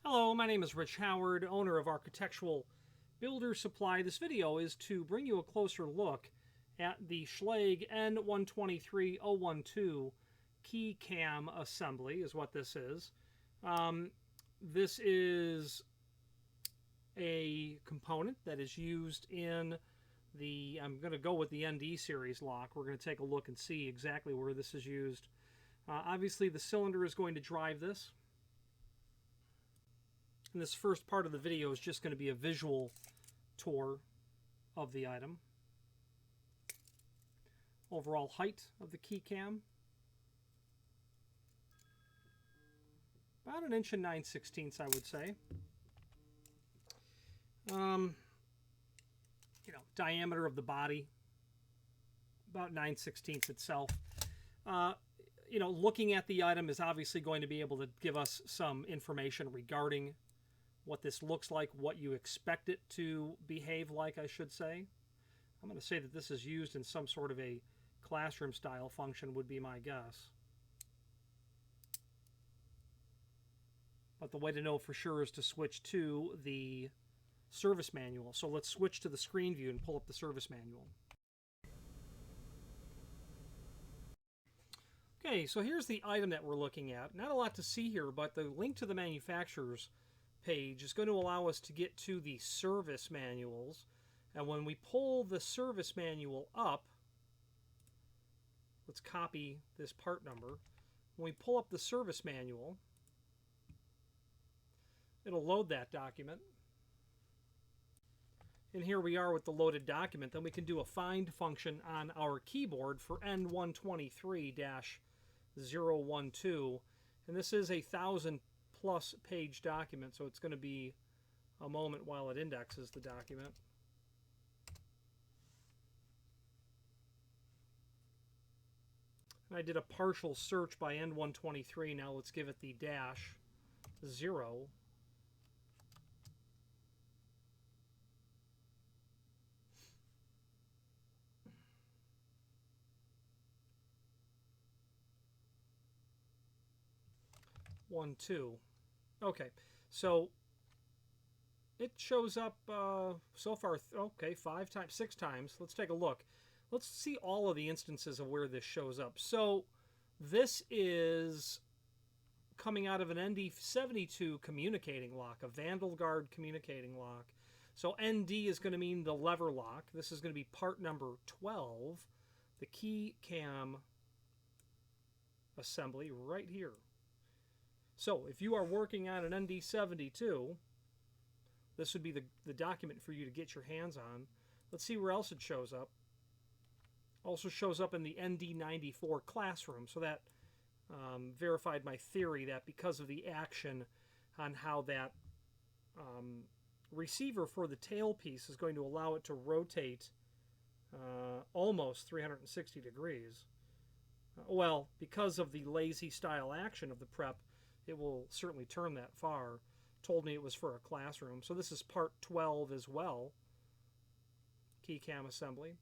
Hello, my name is Rich Howard, owner of Architectural Builder Supply. This video is to bring you a closer look at the Schlage N123 key cam assembly is what this is. This is a component that is used in the, I'm going to go with the ND series lock. We're going to take a look and see exactly where this is used. Obviously the cylinder is going to drive this. And this first part of the video is just going to be a visual tour of the item. Overall height of the key cam, about 1 inch and 9/16, I would say. Diameter of the body, about 9/16 itself. Looking at the item is obviously going to be able to give us some information regarding what this looks like, what you expect it to behave like, I should say. I'm going to say that this is used in some sort of a classroom style function would be my guess. But the way to know for sure is to switch to the service manual. So let's switch to the screen view and pull up the service manual. Okay, so here's the item that we're looking at. Not a lot to see here, but the link to the manufacturer's page is going to allow us to get to the service manuals. And when we pull the service manual up, let's copy this part number. When we pull up the service manual, it'll load that document. And here we are with the loaded document. Then we can do a find function on our keyboard for N123-012. And this is a 1,000+ page document, so it's going to be a moment while it indexes the document. And I did a partial search by N123. Now let's give it the -0. One, two. Okay, so it shows up so far, okay, 5 times, 6 times. Let's take a look. Let's see all of the instances of where this shows up. So this is coming out of an Nd92 communicating lock, a Vandal Guard communicating lock. So ND is going to mean the lever lock. This is going to be part number 12, the key cam assembly right here. So if you are working on an Nd72, this would be the document for you to get your hands on. Let's see where else it shows up. Also shows up in the Nd94 classroom. So that verified my theory that because of the action on how that receiver for the tailpiece is going to allow it to rotate almost 360 degrees. Well, because of the lazy style action of the prep, it will certainly turn that far. Told me it was for a classroom. So this is part 12 as well. Key cam assembly.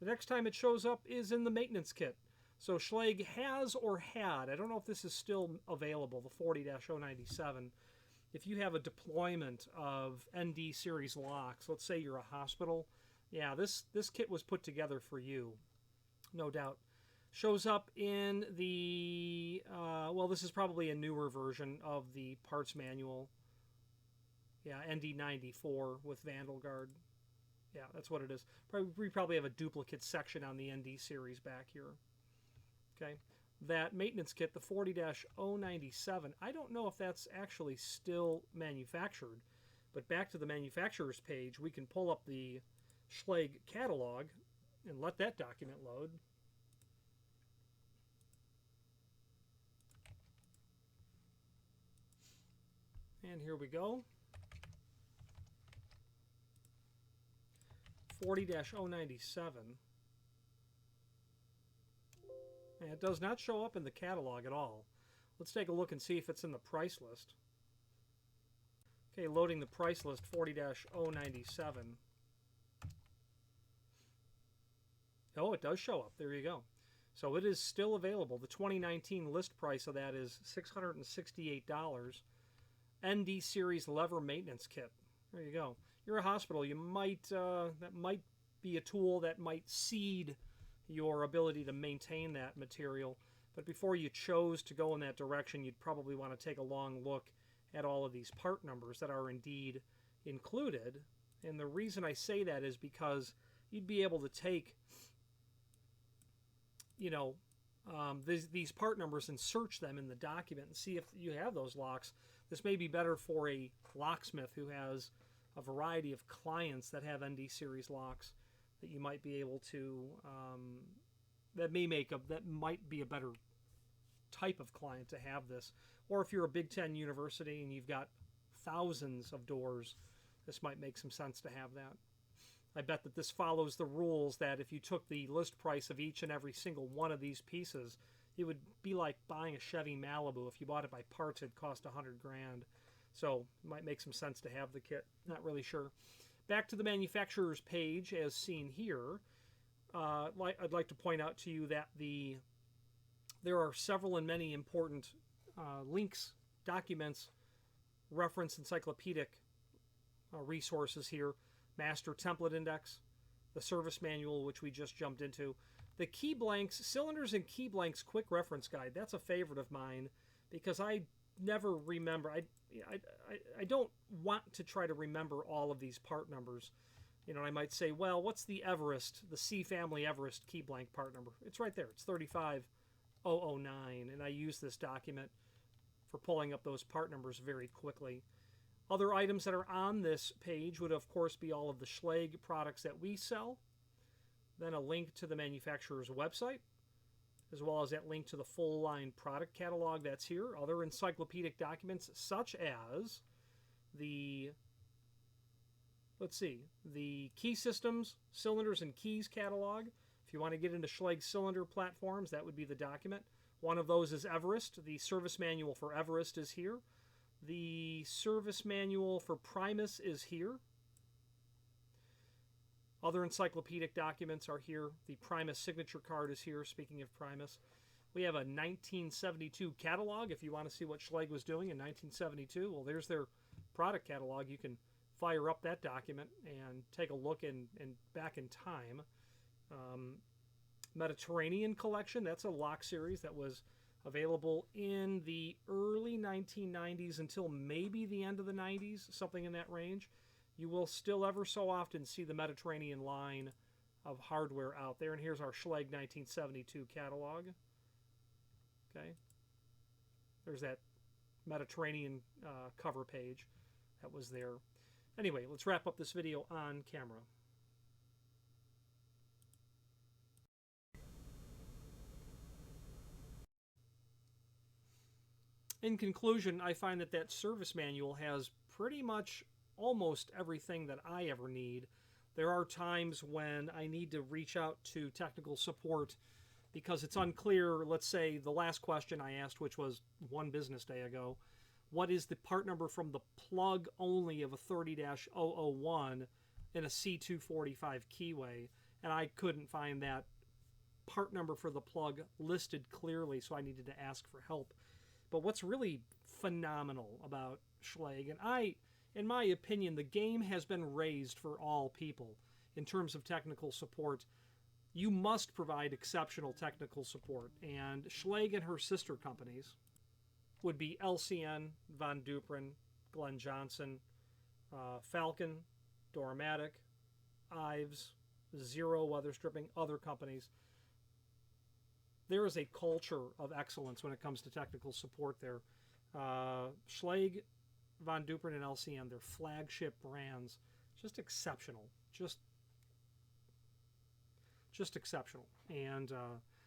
The next time it shows up is in the maintenance kit. So Schlage has or had, I don't know if this is still available, the 40-097. If you have a deployment of ND series locks, let's say you're a hospital, yeah, this kit was put together for you, no doubt. Shows up in the, well, this is probably a newer version of the parts manual. Yeah, Nd94 with Vandal Guard. Yeah, that's what it is. We probably have a duplicate section on the ND series back here. Okay, that maintenance kit, the 40-097, I don't know if that's actually still manufactured, but back to the manufacturer's page, we can pull up the Schlage catalog and let that document load. And here we go. 40-097. And it does not show up in the catalog at all. Let's take a look and see if it's in the price list. Okay, loading the price list, 40-097. Oh, it does show up. There you go. So it is still available. The 2019 list price of that is $668. ND series lever maintenance kit. There you go. You're a hospital. You might that might be a tool that might seed your ability to maintain that material. But before you chose to go in that direction, you'd probably want to take a long look at all of these part numbers that are indeed included. And the reason I say that is because you'd be able to take, you know, these part numbers and search them in the document and see if you have those locks. This may be better for a locksmith who has a variety of clients that have ND series locks that you might be able to, that might be a better type of client to have this. Or if you're a Big Ten university and you've got thousands of doors, this might make some sense to have that. I bet that this follows the rules that if you took the list price of each and every single one of these pieces, it would be like buying a Chevy Malibu. If you bought it by parts, it'd cost $100 grand. So it might make some sense to have the kit. Not really sure. Back to the manufacturer's page as seen here. I'd like to point out to you that there are several and many important links, documents, reference encyclopedic resources here. Master Template Index, the Service Manual, which we just jumped into, the key blanks, cylinders and key blanks quick reference guide. That's a favorite of mine because I never remember. I don't want to try to remember all of these part numbers. You know, I might say, well, what's the Everest, the C family Everest key blank part number? It's right there. It's 35009, and I use this document for pulling up those part numbers very quickly. Other items that are on this page would, of course, be all of the Schlage products that we sell, then a link to the manufacturer's website, as well as that link to the full-line product catalog that's here, other encyclopedic documents such as the key systems, cylinders, and keys catalog. If you want to get into Schlage cylinder platforms, that would be the document. One of those is Everest. The service manual for Everest is here. The service manual for Primus is here. Other encyclopedic documents are here. The Primus signature card is here, speaking of Primus. We have a 1972 catalog if you want to see what Schlage was doing in 1972. Well, there's their product catalog. You can fire up that document and take a look back in time. Mediterranean collection, that's a lock series that was available in the early 1990s until maybe the end of the 90s, something in that range. You will still ever so often see the Mediterranean line of hardware out there. And here's our Schlage 1972 catalog. Okay. There's that Mediterranean cover page that was there. Anyway, let's wrap up this video on camera. In conclusion, I find that service manual has pretty much almost everything that I ever need. There are times when I need to reach out to technical support because it's unclear. Let's say the last question I asked, which was one business day ago, what is the part number from the plug only of a 30-001 in a C245 keyway? And I couldn't find that part number for the plug listed clearly, so I needed to ask for help. But what's really phenomenal about Schlage, and in my opinion, the game has been raised for all people in terms of technical support. You must provide exceptional technical support, and Schlage and her sister companies would be LCN, Von Duprin, Glenn Johnson, Falcon, Doramatic, Ives, Zero Weather Stripping, other companies. There is a culture of excellence when it comes to technical support there. Schlage, Von Duprin, and LCN, their flagship brands, just exceptional. Just exceptional. And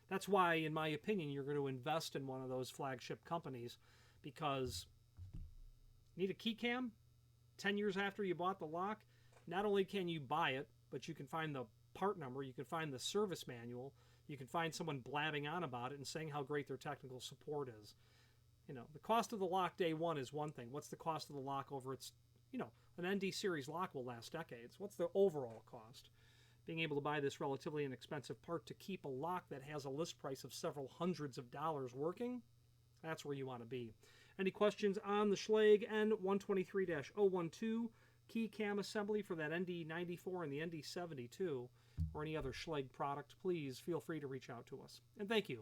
that's why, in my opinion, you're going to invest in one of those flagship companies, because you need a key cam 10 years after you bought the lock. Not only can you buy it, but you can find the part number, you can find the service manual, you can find someone blabbing on about it and saying how great their technical support is. You know, the cost of the lock day one is one thing. What's the cost of the lock over its, an ND series lock will last decades. What's the overall cost? Being able to buy this relatively inexpensive part to keep a lock that has a list price of several hundreds of dollars working, that's where you want to be. Any questions on the Schlage N123-012 key cam assembly for that Nd94 and the Nd72, or any other Schlage product, please feel free to reach out to us. And thank you.